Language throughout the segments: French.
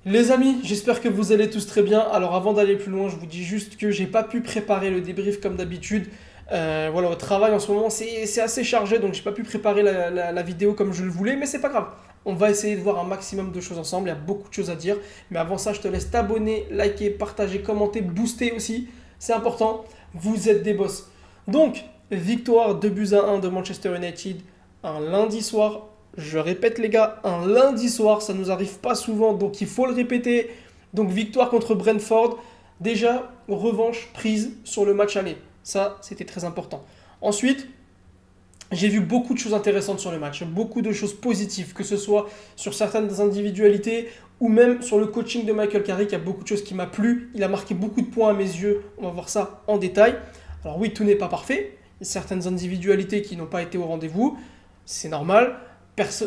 Les amis, j'espère que vous allez tous très bien. Alors avant d'aller plus loin, je vous dis juste que j'ai pas pu préparer le débrief comme d'habitude. Voilà, au travail en ce moment c'est assez chargé, donc j'ai pas pu préparer la vidéo comme je le voulais, mais c'est pas grave. On va essayer de voir un maximum de choses ensemble, il y a beaucoup de choses à dire. Mais avant ça, je te laisse t'abonner, liker, partager, commenter, booster aussi. C'est important, vous êtes des boss. Donc, victoire 2-1 de Manchester United un lundi soir. Je répète les gars, un lundi soir, ça nous arrive pas souvent, donc il faut le répéter. Donc victoire contre Brentford. Déjà, revanche prise sur le match aller. Ça, c'était très important. Ensuite, j'ai vu beaucoup de choses intéressantes sur le match, beaucoup de choses positives, que ce soit sur certaines individualités ou même sur le coaching de Michael Carrick. Il y a beaucoup de choses qui m'a plu. Il a marqué beaucoup de points à mes yeux. On va voir ça en détail. Alors oui, tout n'est pas parfait. Il y a certaines individualités qui n'ont pas été au rendez-vous. C'est normal.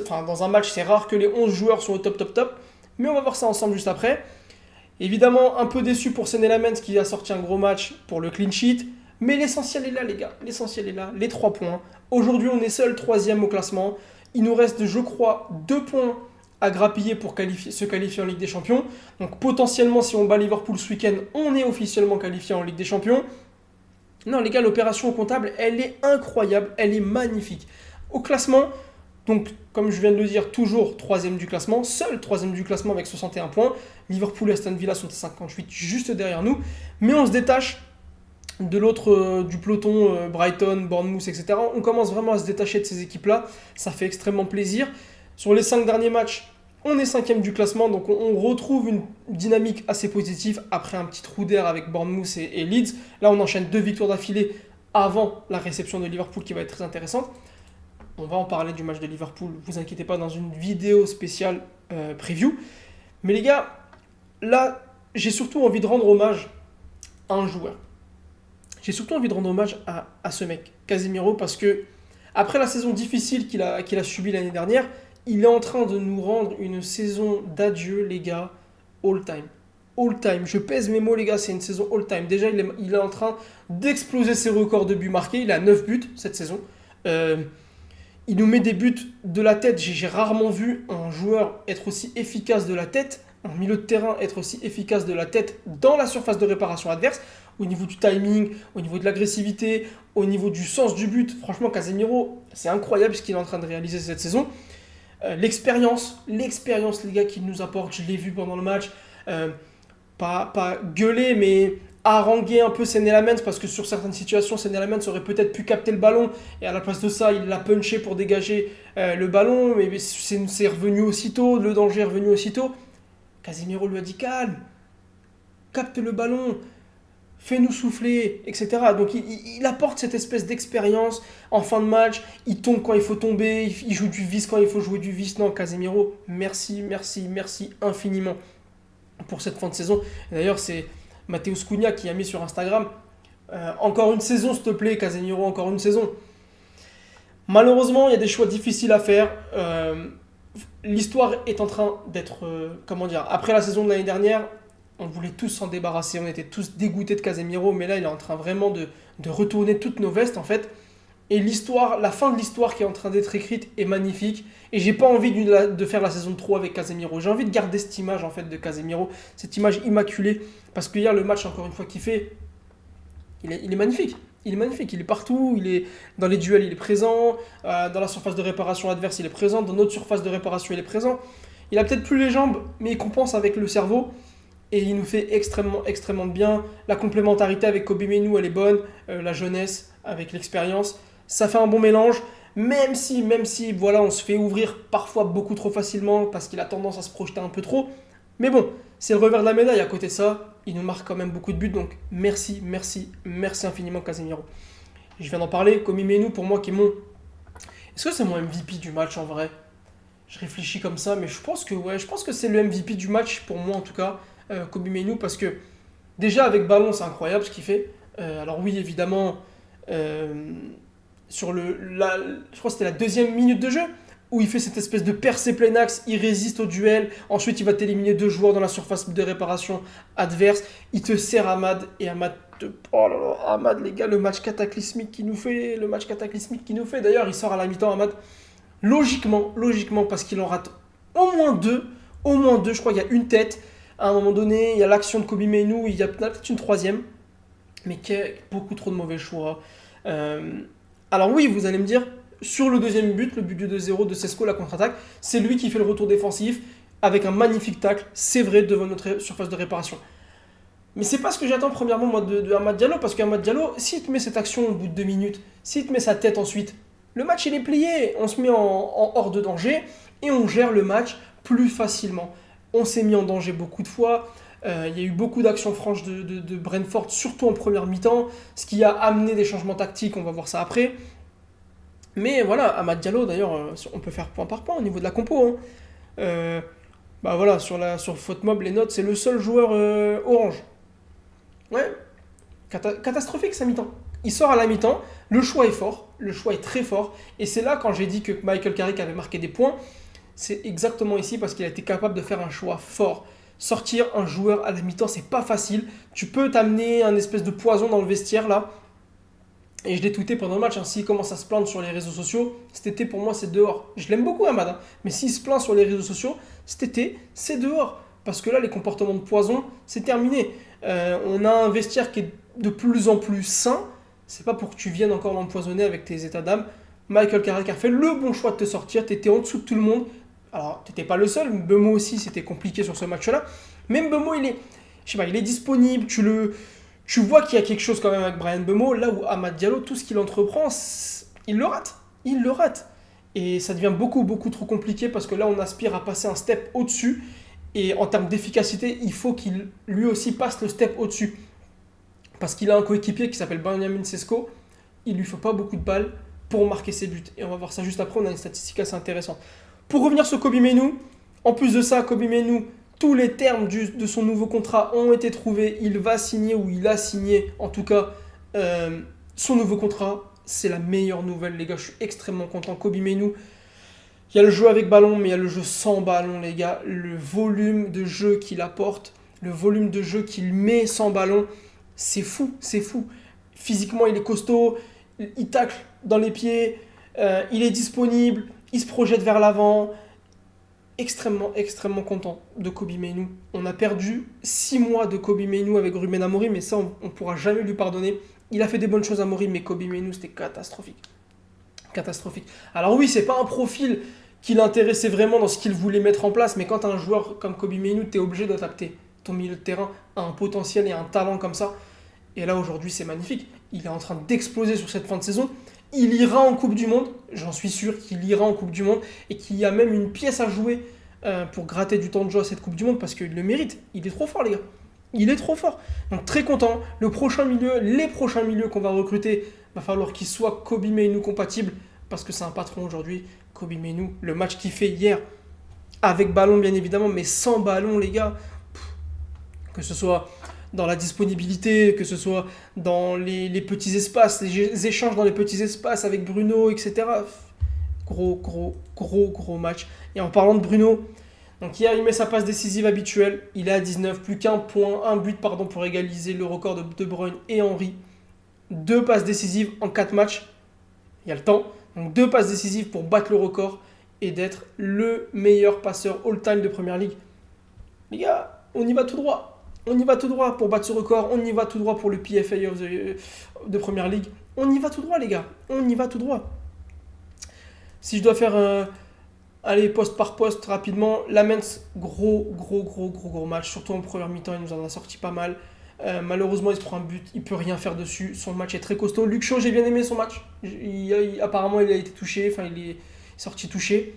Dans un match, c'est rare que les 11 joueurs soient au top. Mais on va voir ça ensemble juste après. Évidemment, un peu déçu pour Senelamens qui a sorti un gros match pour le clean sheet. Mais l'essentiel est là, les gars. L'essentiel est là. Les 3 points. Aujourd'hui, on est seul troisième au classement. Il nous reste, je crois, 2 points à grappiller pour se qualifier en Ligue des Champions. Donc potentiellement, si on bat Liverpool ce week-end, on est officiellement qualifié en Ligue des Champions. Non, les gars, l'opération comptable, elle est incroyable. Elle est magnifique. Au classement, donc, comme je viens de le dire, toujours troisième du classement, seul troisième du classement avec 61 points. Liverpool et Aston Villa sont à 58, juste derrière nous. Mais on se détache de l'autre du peloton, Brighton, Bournemouth, etc. On commence vraiment à se détacher de ces équipes-là. Ça fait extrêmement plaisir. Sur les 5 derniers matchs, on est cinquième du classement, donc on retrouve une dynamique assez positive après un petit trou d'air avec Bournemouth et Leeds. Là, on enchaîne 2 victoires d'affilée avant la réception de Liverpool qui va être très intéressante. On va en parler du match de Liverpool, vous inquiétez pas, dans une vidéo spéciale preview. Mais les gars, là, j'ai surtout envie de rendre hommage à un joueur. J'ai surtout envie de rendre hommage à ce mec, Casemiro, parce que après la saison difficile qu'il a subie l'année dernière, il est en train de nous rendre une saison d'adieu, les gars, all time. All time. Je pèse mes mots, les gars, c'est une saison all time. Déjà, il est en train d'exploser ses records de buts marqués. Il a 9 buts cette saison. Il nous met des buts de la tête. J'ai rarement vu un joueur être aussi efficace de la tête, un milieu de terrain être aussi efficace de la tête dans la surface de réparation adverse, au niveau du timing, au niveau de l'agressivité, au niveau du sens du but. Franchement, Casemiro, c'est incroyable ce qu'il est en train de réaliser cette saison. L'expérience, les gars, qu'il nous apporte, je l'ai vu pendant le match. Pas gueuler, mais haranguer un peu Senelamens, parce que sur certaines situations, Senelamens aurait peut-être pu capter le ballon, et à la place de ça, il l'a punché pour dégager le ballon, mais c'est revenu aussitôt, le danger est revenu aussitôt. Casemiro lui a dit calme, capte le ballon, fais-nous souffler, etc. Donc il apporte cette espèce d'expérience en fin de match, il tombe quand il faut tomber, il joue du vice quand il faut jouer du vice. Non, Casemiro, merci infiniment pour cette fin de saison. Et d'ailleurs, c'est Matheus Cunha qui a mis sur Instagram encore une saison, s'il te plaît, Casemiro, encore une saison. Malheureusement, il y a des choix difficiles à faire. L'histoire est en train d'être, après la saison de l'année dernière, on voulait tous s'en débarrasser, on était tous dégoûtés de Casemiro, mais là, il est en train vraiment de retourner toutes nos vestes, en fait. Et l'histoire, la fin de l'histoire qui est en train d'être écrite est magnifique. Et j'ai pas envie de faire la saison 3 avec Casemiro. J'ai envie de garder cette image en fait de Casemiro, cette image immaculée. Parce que hier, le match, encore une fois, qu'il fait, il est magnifique. Il est magnifique, il est partout, il est dans les duels, il est présent, dans la surface de réparation adverse, il est présent, dans notre surface de réparation, il est présent. Il a peut-être plus les jambes, mais il compense avec le cerveau. Et il nous fait extrêmement de bien. La complémentarité avec Kobe Mainoo, elle est bonne. La jeunesse avec l'expérience. Ça fait un bon mélange, même si voilà, on se fait ouvrir parfois beaucoup trop facilement parce qu'il a tendance à se projeter un peu trop. Mais bon, c'est le revers de la médaille. À côté de ça, il nous marque quand même beaucoup de buts. Donc merci infiniment Casemiro. Je viens d'en parler, Kobe Mainoo pour moi qui est mon... Est-ce que c'est mon MVP du match en vrai? Je réfléchis comme ça, mais je pense que c'est le MVP du match pour moi en tout cas, Kobe Mainoo, parce que déjà avec ballon c'est incroyable ce qu'il fait. Alors oui évidemment... je crois que c'était la deuxième minute de jeu, où il fait cette espèce de percée plein axe, il résiste au duel, ensuite il va t'éliminer 2 joueurs dans la surface de réparation adverse, il te sert Amad, et Amad, oh là là, Amad les gars, le match cataclysmique qu'il nous fait, d'ailleurs il sort à la mi-temps Amad, logiquement, parce qu'il en rate au moins 2, Au moins deux, je crois qu'il y a une tête. À un moment donné, il y a l'action de Kobe Mainoo, il y a peut-être une troisième. Mais beaucoup trop de mauvais choix. Euh, alors oui, vous allez me dire, sur le deuxième but, le but du 2-0 de Sesco, la contre-attaque, c'est lui qui fait le retour défensif avec un magnifique tacle, c'est vrai, devant notre surface de réparation. Mais c'est pas ce que j'attends premièrement moi de Amad Diallo, parce qu'Amad Diallo, s'il te met cette action au bout de 2 minutes, s'il te met sa tête ensuite, le match il est plié, on se met en hors de danger et on gère le match plus facilement. On s'est mis en danger beaucoup de fois, il y a eu beaucoup d'actions franches de Brentford, surtout en première mi-temps, ce qui a amené des changements tactiques, on va voir ça après. Mais voilà, Amad Diallo d'ailleurs, on peut faire point par point au niveau de la compo, hein. Euh, Bah voilà, sur FootMob, les notes, c'est le seul joueur orange. Ouais, catastrophique sa mi-temps. Il sort à la mi-temps, le choix est fort, le choix est très fort, et c'est là quand j'ai dit que Michael Carrick avait marqué des points, c'est exactement ici parce qu'il a été capable de faire un choix fort. Sortir un joueur à la mi-temps, c'est pas facile. Tu peux t'amener un espèce de poison dans le vestiaire là. Et je l'ai tweeté pendant le match, hein. S'il commence à se plaindre sur les réseaux sociaux, cet été pour moi c'est dehors. Je l'aime beaucoup Amad, hein. Mais s'il se plaint sur les réseaux sociaux, cet été c'est dehors. Parce que là les comportements de poison, c'est terminé. On a un vestiaire qui est de plus en plus sain. C'est pas pour que tu viennes encore l'empoisonner avec tes états d'âme. Michael Carrick a fait le bon choix de te sortir, t'étais en dessous de tout le monde. Alors t'étais pas le seul, Mbeumo aussi c'était compliqué sur ce match-là. Mais Mbeumo je sais pas, il est disponible, tu vois qu'il y a quelque chose quand même avec Brian Mbeumo, là où Amad Diallo, tout ce qu'il entreprend, il le rate. Il le rate. Et ça devient beaucoup, beaucoup trop compliqué parce que là, on aspire à passer un step au-dessus. Et en termes d'efficacité, il faut qu'il lui aussi passe le step au-dessus. Parce qu'il a un coéquipier qui s'appelle Benjamin Sesko. Il lui faut pas beaucoup de balles pour marquer ses buts. Et on va voir ça juste après, on a une statistique assez intéressante. Pour revenir sur Kobe Mainoo, en plus de ça, Kobe Mainoo, tous les termes de son nouveau contrat ont été trouvés. Il va signer ou il a signé, en tout cas, son nouveau contrat. C'est la meilleure nouvelle, les gars. Je suis extrêmement content. Kobe Mainoo, il y a le jeu avec ballon, mais il y a le jeu sans ballon, les gars. Le volume de jeu qu'il apporte, le volume de jeu qu'il met sans ballon, c'est fou, c'est fou. Physiquement, il est costaud, il tacle dans les pieds, il est disponible, il se projette vers l'avant. Extrêmement, extrêmement content de Kobe Mainoo. On a perdu 6 mois de Kobe Mainoo avec Ruben Amorim, mais ça, on ne pourra jamais lui pardonner. Il a fait des bonnes choses à Amorim, mais Kobe Mainoo, c'était catastrophique. Catastrophique. Alors oui, c'est pas un profil qui l'intéressait vraiment dans ce qu'il voulait mettre en place, mais quand un joueur comme Kobe Mainoo, tu es obligé d'adapter ton milieu de terrain à un potentiel et un talent comme ça. Et là, aujourd'hui, c'est magnifique. Il est en train d'exploser sur cette fin de saison. Il ira en Coupe du Monde, j'en suis sûr qu'il ira en Coupe du Monde et qu'il y a même une pièce à jouer pour gratter du temps de jeu à cette Coupe du Monde parce qu'il le mérite. Il est trop fort, les gars. Il est trop fort. Donc très content. Les prochains milieux qu'on va recruter, va falloir qu'ils soient Kobe Mainoo compatibles parce que c'est un patron aujourd'hui. Kobe Mainoo, le match qu'il fait hier, avec ballon bien évidemment, mais sans ballon, les gars, que ce soit dans la disponibilité, que ce soit dans les petits espaces, les échanges dans les petits espaces avec Bruno, etc. Gros match. Et en parlant de Bruno, donc hier il met sa passe décisive habituelle, il est à 19, plus qu'un point, un but pardon, pour égaliser le record de De Bruyne et Henry. 2 passes décisives en 4 matchs, il y a le temps. Donc 2 passes décisives pour battre le record et d'être le meilleur passeur all-time de Première Ligue. Les gars, on y va tout droit. On y va tout droit pour battre ce record. On y va tout droit pour le PFA de Première Ligue. On y va tout droit, les gars. On y va tout droit. Si je dois faire aller poste par poste rapidement, Lamens, gros match. Surtout en première mi-temps, il nous en a sorti pas mal. Malheureusement, il se prend un but. Il peut rien faire dessus. Son match est très costaud. Luke Shaw, j'ai bien aimé son match. Apparemment, il a été touché. Enfin, il est sorti touché.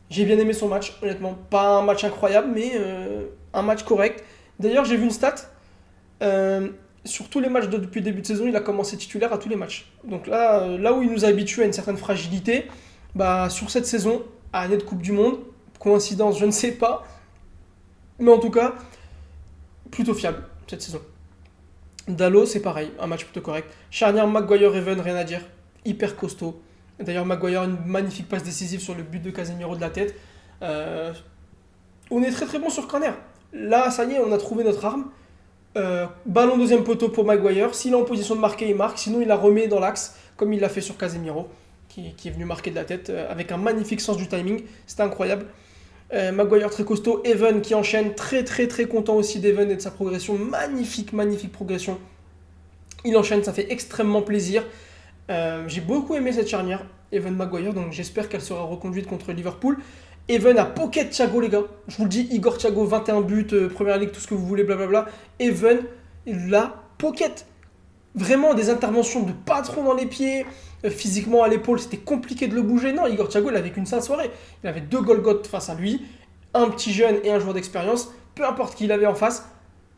J'ai bien aimé son match, honnêtement. Pas un match incroyable, mais un match correct. D'ailleurs, j'ai vu une stat. Sur tous les matchs depuis le début de saison, il a commencé titulaire à tous les matchs. Donc là où il nous a habitués à une certaine fragilité, bah, sur cette saison, à année de Coupe du Monde, coïncidence, je ne sais pas. Mais en tout cas, plutôt fiable cette saison. Dalot, c'est pareil, un match plutôt correct. Charnière, Maguire-Even, rien à dire. Hyper costaud. D'ailleurs, Maguire, une magnifique passe décisive sur le but de Casemiro de la tête. On est très bon sur corner. Là, ça y est, on a trouvé notre arme. Ballon deuxième poteau pour Maguire. S'il est en position de marquer, il marque. Sinon, il la remet dans l'axe, comme il l'a fait sur Casemiro, qui est venu marquer de la tête avec un magnifique sens du timing. C'était incroyable. Maguire très costaud. Evan qui enchaîne. Très très très content aussi d'Evan et de sa progression. Magnifique, magnifique progression. Il enchaîne, ça fait extrêmement plaisir. J'ai beaucoup aimé cette charnière, Evan Maguire, donc j'espère qu'elle sera reconduite contre Liverpool. Evan a pocket Thiago, les gars. Je vous le dis, Igor Thiago, 21 buts, Première Ligue, tout ce que vous voulez, blablabla. Evan, la pocket. Vraiment des interventions de patron dans les pieds. Physiquement à l'épaule, c'était compliqué de le bouger. Non, Igor Thiago, il avait qu'une sale soirée. Il avait 2 Golgoth face à lui, un petit jeune et un joueur d'expérience. Peu importe qui il avait en face,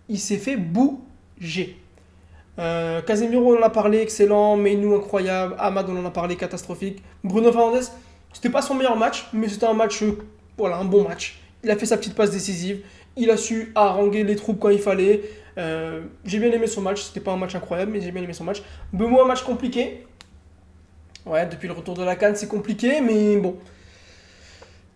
il s'est fait bouger. Casemiro, on en a parlé, excellent. Meinou, incroyable. Ahmad, on en a parlé, catastrophique. Bruno Fernandes, c'était pas son meilleur match, mais c'était un match, voilà, un bon match. Il a fait sa petite passe décisive. Il a su haranguer les troupes quand il fallait. J'ai bien aimé son match. C'était pas un match incroyable, mais j'ai bien aimé son match. Bemo, un match compliqué. Ouais, depuis le retour de la CAN, c'est compliqué, mais bon.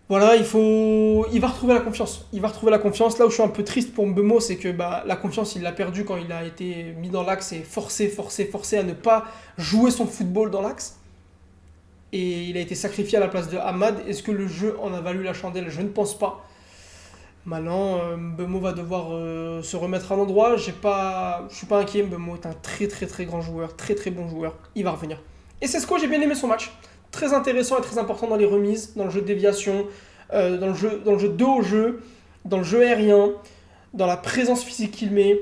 Voilà, il va retrouver la confiance. Il va retrouver la confiance. Là où je suis un peu triste pour Mbeumo, c'est que la confiance, il l'a perdue quand il a été mis dans l'axe et forcé à ne pas jouer son football dans l'axe. Et il a été sacrifié à la place de Ahmad. Est-ce que le jeu en a valu la chandelle? Je ne pense pas. Maintenant, Mbeumo va devoir se remettre à l'endroit. Je suis pas inquiet. Mbeumo est un très très très grand joueur, très très bon joueur. Il va revenir. Et c'est ce que j'ai bien aimé son match. Très intéressant et très important dans les remises, dans le jeu de déviation, dans le jeu de haut jeu, dans le jeu aérien, dans la présence physique qu'il met.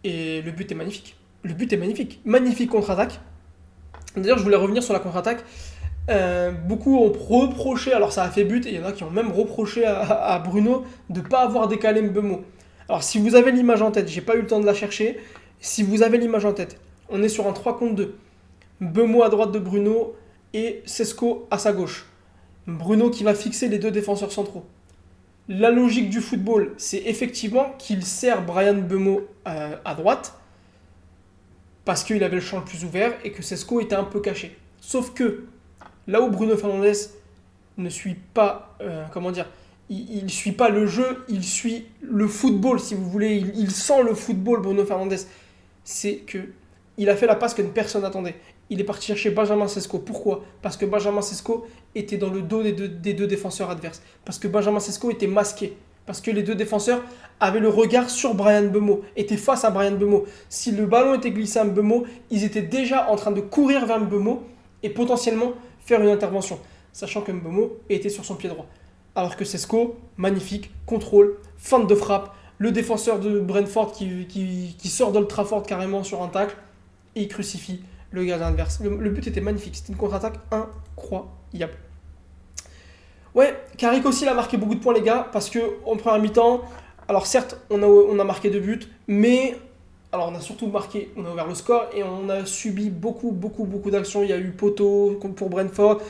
Et le but est magnifique. Le but est magnifique. Magnifique contre-attaque. D'ailleurs, je voulais revenir sur la contre-attaque. Beaucoup ont reproché, alors ça a fait but, et il y en a qui ont même reproché à Bruno de ne pas avoir décalé Mbeumo. Alors si vous avez l'image en tête, j'ai pas eu le temps de la chercher, si vous avez l'image en tête, on est sur un 3 contre 2. Mbeumo à droite de Bruno et Sesco à sa gauche. Bruno qui va fixer les 2 défenseurs centraux. La logique du football, c'est effectivement qu'il sert Bryan Mbeumo à droite parce qu'il avait le champ le plus ouvert et que Sesco était un peu caché. Sauf que là où Bruno Fernandes ne suit pas, il suit pas le jeu, il suit le football, si vous voulez. Il sent le football, Bruno Fernandes. C'est que il a fait la passe que personne n'attendait. Il est parti chercher Benjamin Sesko. Pourquoi? Parce que Benjamin Sesko était dans le dos des deux défenseurs adverses. Parce que Benjamin Sesko était masqué. Parce que les 2 défenseurs avaient le regard sur Bryan Mbeumo, étaient face à Bryan Mbeumo. Si le ballon était glissé à Mbeumo, ils étaient déjà en train de courir vers Mbeumo et potentiellement faire une intervention, sachant que Mbeumo était sur son pied droit. Alors que Sesko, magnifique, contrôle, feinte de frappe, le défenseur de Brentford qui sort d'Old Trafford carrément sur un tacle, et il crucifie le gardien adverse. Le but était magnifique, c'était une contre-attaque incroyable. Ouais, Carrick aussi il a marqué beaucoup de points les gars, parce qu'en première mi-temps, alors certes on a marqué 2 buts, mais alors on a surtout marqué, on a ouvert le score et on a subi beaucoup d'actions. Il y a eu poteau pour Brentford,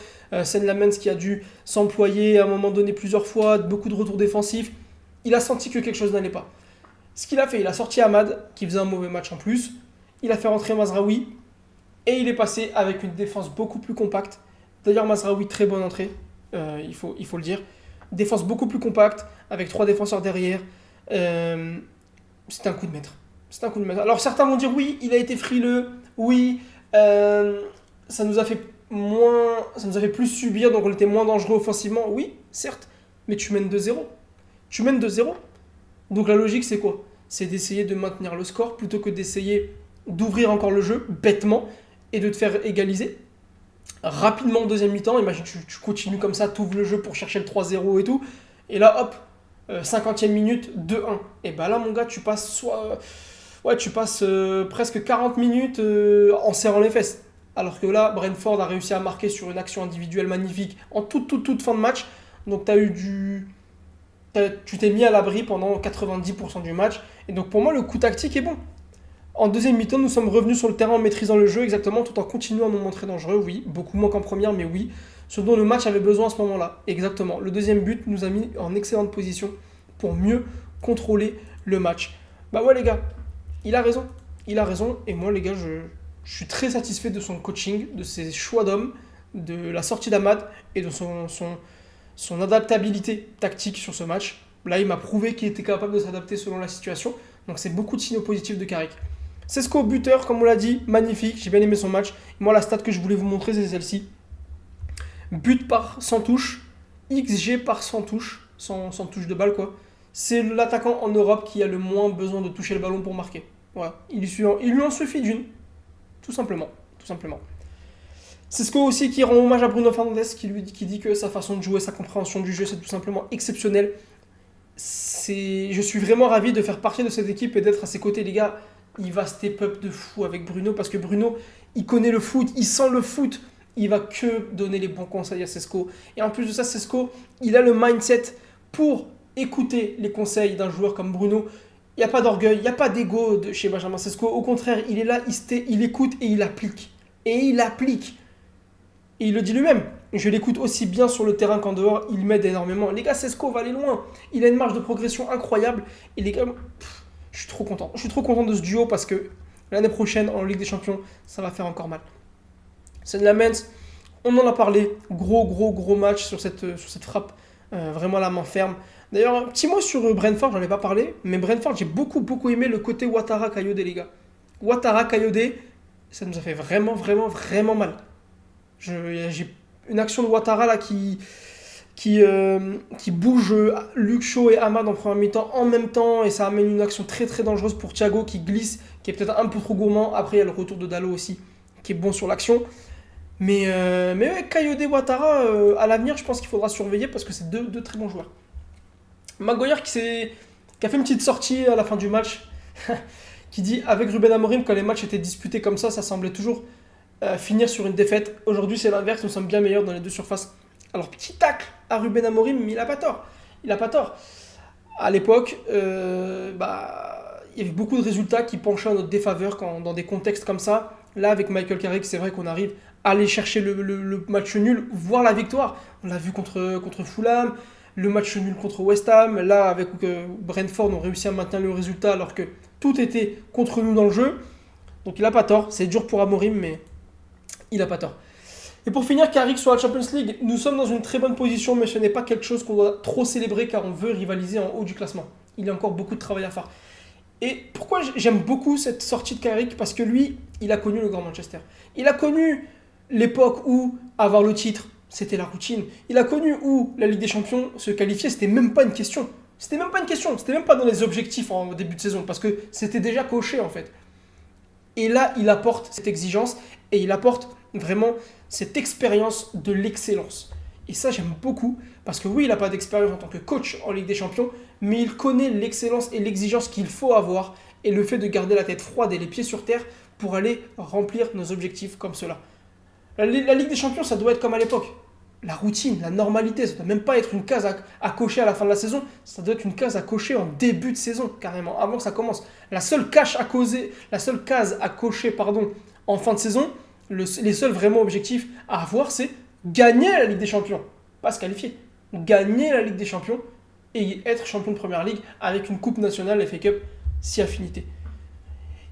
Sen Lamens qui a dû s'employer à un moment donné plusieurs fois, beaucoup de retours défensifs. Il a senti que quelque chose n'allait pas. Ce qu'il a fait, il a sorti Ahmad qui faisait un mauvais match en plus, il a fait rentrer Mazraoui et il est passé avec une défense beaucoup plus compacte. D'ailleurs Mazraoui, très bonne entrée, il faut le dire. Défense beaucoup plus compacte, avec 3 défenseurs derrière. C'était un coup de maître. C'est un coup de maître. Alors certains vont dire oui, il a été frileux, oui, ça nous a fait plus subir, donc on était moins dangereux offensivement, oui, certes, mais tu mènes 2-0. Tu mènes 2-0. Donc la logique c'est quoi? C'est d'essayer de maintenir le score plutôt que d'essayer d'ouvrir encore le jeu bêtement et de te faire égaliser. Rapidement en deuxième mi-temps, imagine tu continues comme ça, tu ouvres le jeu pour chercher le 3-0 et tout, et là hop, 50e minute, 2-1. Et bah là mon gars, tu passes presque 40 minutes en serrant les fesses. Alors que là, Brentford a réussi à marquer sur une action individuelle magnifique en toute fin de match. Donc tu t'es mis à l'abri pendant 90% du match. Et donc pour moi, le coup tactique est bon. En deuxième mi-temps, nous sommes revenus sur le terrain en maîtrisant le jeu exactement, tout en continuant à nous montrer dangereux. Oui, beaucoup moins qu'en première, mais oui. Ce dont le match avait besoin à ce moment-là. Exactement. Le deuxième but nous a mis en excellente position pour mieux contrôler le match. Bah ouais les gars, il a raison. Et moi les gars, je suis très satisfait de son coaching, de ses choix d'hommes, de la sortie d'Ahmad et de son adaptabilité tactique sur ce match. Là, il m'a prouvé qu'il était capable de s'adapter selon la situation. Donc c'est beaucoup de signaux positifs de Carrick. Sesco buteur, comme on l'a dit, magnifique. J'ai bien aimé son match. Moi, la stat que je voulais vous montrer, c'est celle-ci. But par 100 touches, XG par 100 touches. sans touche de balle, quoi. C'est l'attaquant en Europe qui a le moins besoin de toucher le ballon pour marquer. Voilà. Il lui en suffit d'une. Tout simplement. Tout simplement. C'est ce aussi qui rend hommage à Bruno Fernandes, qui dit que sa façon de jouer, sa compréhension du jeu, c'est tout simplement exceptionnel. Je suis vraiment ravi de faire partie de cette équipe et d'être à ses côtés, les gars. Il va step up de fou avec Bruno, parce que Bruno, il connaît le foot, il sent le foot. Il va que donner les bons conseils à Sesco. Et en plus de ça, Sesco, il a le mindset pour écouter les conseils d'un joueur comme Bruno. Il n'y a pas d'orgueil, il n'y a pas d'ego chez Benjamin Sesco. Au contraire, il est là, il écoute et il applique. Et il applique. Et il le dit lui-même. Je l'écoute aussi bien sur le terrain qu'en dehors. Il m'aide énormément. Les gars, Sesco va aller loin. Il a une marge de progression incroyable. Et les gars, je suis trop content. Je suis trop content de ce duo parce que l'année prochaine, en Ligue des Champions, ça va faire encore mal. Sen Lamens, on en a parlé. Gros match sur cette frappe. Vraiment la main ferme. D'ailleurs, un petit mot sur Brentford, j'en ai pas parlé. Mais Brentford, j'ai beaucoup aimé le côté Ouattara-Kayode, les gars. Ouattara-Kayode, ça nous a fait vraiment mal. J'ai une action de Ouattara là qui bouge Luke Shaw et Amad en première mi-temps en même temps, et ça amène une action très dangereuse pour Thiago qui glisse, qui est peut-être un peu trop gourmand. Après il y a le retour de Dalot aussi qui est bon sur l'action, mais ouais, Kayode Ouattara, à l'avenir je pense qu'il faudra surveiller parce que c'est deux très bons joueurs. Maguire qui a fait une petite sortie à la fin du match qui dit avec Ruben Amorim, quand les matchs étaient disputés comme ça semblait toujours finir sur une défaite. Aujourd'hui c'est l'inverse, nous sommes bien meilleurs dans les deux surfaces. Alors petit tacle à Ruben Amorim, mais il a pas tort. À l'époque, il y avait beaucoup de résultats qui penchaient en notre défaveur dans des contextes comme ça. Là avec Michael Carrick, c'est vrai qu'on arrive à aller chercher le match nul, voire la victoire. On l'a vu contre Fulham, le match nul contre West Ham. Là avec Brentford, on réussit à maintenir le résultat alors que tout était contre nous dans le jeu. Donc il a pas tort, c'est dur pour Amorim, mais il n'a pas tort. Et pour finir, Carrick sur la Champions League, nous sommes dans une très bonne position, mais ce n'est pas quelque chose qu'on doit trop célébrer car on veut rivaliser en haut du classement. Il y a encore beaucoup de travail à faire. Et pourquoi j'aime beaucoup cette sortie de Carrick? Parce que lui, il a connu le Grand Manchester. Il a connu l'époque où avoir le titre, c'était la routine. Il a connu où la Ligue des Champions se qualifier, c'était même pas une question. C'était même pas dans les objectifs en début de saison, parce que c'était déjà coché en fait. Et là, il apporte cette exigence et il apporte vraiment cette expérience de l'excellence. Et ça, j'aime beaucoup parce que oui, il n'a pas d'expérience en tant que coach en Ligue des Champions, mais il connaît l'excellence et l'exigence qu'il faut avoir et le fait de garder la tête froide et les pieds sur terre pour aller remplir nos objectifs comme cela. La Ligue des Champions, ça doit être comme à l'époque. La routine, la normalité, ça ne doit même pas être une case à cocher à la fin de la saison, ça doit être une case à cocher en début de saison, carrément, avant que ça commence. La seule case à cocher en fin de saison, les seuls vraiment objectifs à avoir, c'est gagner la Ligue des Champions, pas se qualifier. Gagner la Ligue des Champions et être champion de Première Ligue avec une Coupe nationale, FA Cup, si affinité.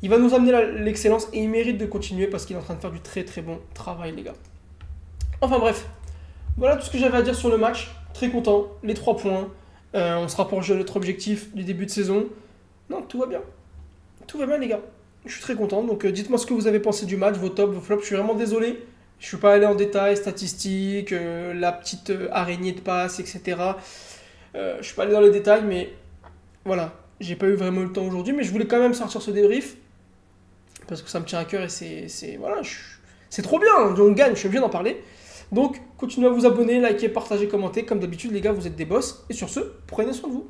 Il va nous amener l'excellence et il mérite de continuer parce qu'il est en train de faire du très bon travail, les gars. Enfin bref. Voilà tout ce que j'avais à dire sur le match. Très content, les 3 points. On se rapproche de notre objectif du début de saison. Non, tout va bien. Tout va bien, les gars. Je suis très content. Donc dites-moi ce que vous avez pensé du match, vos tops, vos flops. Je suis vraiment désolé. Je ne suis pas allé en détail, statistiques, la petite araignée de passe, etc. Je ne suis pas allé dans les détails, mais voilà. J'ai pas eu vraiment le temps aujourd'hui, mais je voulais quand même sortir ce débrief. Parce que ça me tient à cœur et c'est trop bien. On gagne, je suis obligé d'en parler. Donc, continuez à vous abonner, liker, partager, commenter. Comme d'habitude, les gars, vous êtes des boss. Et sur ce, prenez soin de vous.